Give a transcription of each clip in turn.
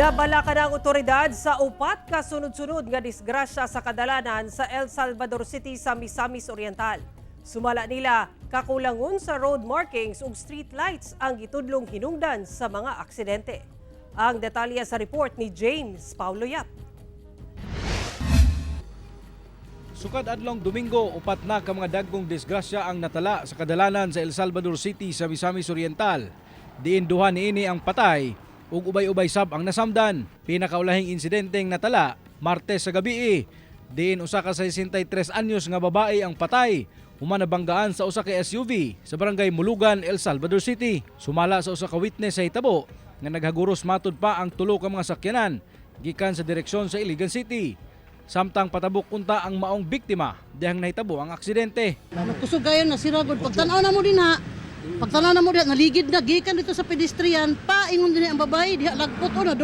Nabala ka ng otoridad sa upat ka sunod-sunod nga disgrasya sa kadalanan sa El Salvador City sa Misamis Oriental. Sumala nila kakulangon sa road markings ug street lights ang gitudlong hinungdan sa mga aksidente. Ang detalye sa report ni James Paulo Yap. Sukad adlong Domingo, upat na ka mga dagkong disgrasya ang natala sa kadalanan sa El Salvador City sa Misamis Oriental. Diin duha niini ang patay ug ubay-ubay sab ang nasamdan. Pinakaulahing insidenteng natala Martes sa gabi. Diin usa ka 63 anyos nga babae ang patay human nabanggaan sa usa ka SUV sa barangay Mulugan, El Salvador City. Sumala sa usa ka witness sa hitabo nga naghaguros matud pa ang tulo ka mga sakyanan gikan sa direksyon sa Iligan City. Samtang patabok unta ang maong biktima dihang nahitabo ang aksidente. Nagkusog gayon na siragod. Pagtanaw na mo din ha. Pagtanaw na mo din, naligid na, gikan dito sa pedestrian, paingon din ang babae, diha lagpot o na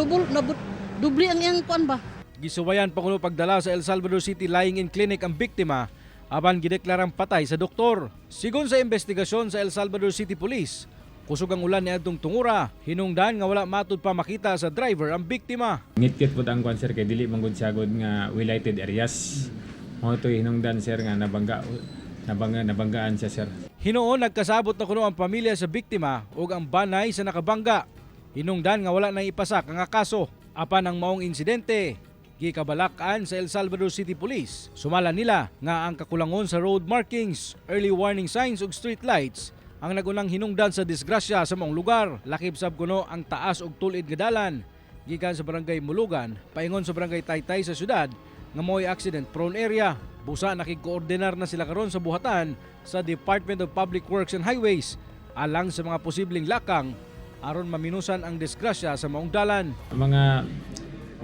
dubli ang iyang kuan ba. Gisuwayan pa kuno pagdala sa El Salvador City Lying in Clinic ang biktima apan gideklarang patay sa doktor. Sigon sa investigasyon sa El Salvador City Police, kusog ang ulan niadtong tungura, hinungdan nga wala matud pa makita sa driver ang biktima. Ngit-ngit po ang kwan sir kay dili man gud siya gud nga well-lighted areas. Mo to hinungdan sir nga nabanggaan siya sir. Hinuon nagkasabot na kuno ang pamilya sa biktima ug ang banay sa nakabangga. Hinungdan nga wala na ipasak ang kaso. Apan ang maong insidente gikabalakan sa El Salvador City Police. Sumala nila nga ang kakulangon sa road markings, early warning signs ug street lights ang nagunang hinungdan sa disgrasya sa maong lugar. Lakip sab kuno ang taas ug tulid nga dalan gikan sa barangay Mulugan paingon sa barangay Taytay sa syudad nga mo'y accident prone area. Busa nakikoordinar na sila karon sa buhatan sa Department of Public Works and Highways alang sa mga posibleng lakang aron maminusan ang disgrasya sa maong dalan. Ang mga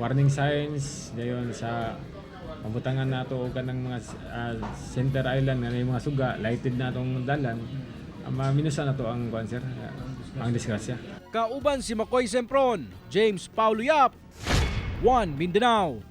warning signs dayon sa pabutangan nato og kanang mga center island nga may mga suga, lighted na atong dalan. Maminusan nato ang kwan sir, ang disgrasya. Kauban si Makoy Sempron, James Paulo Yap, One Mindanao.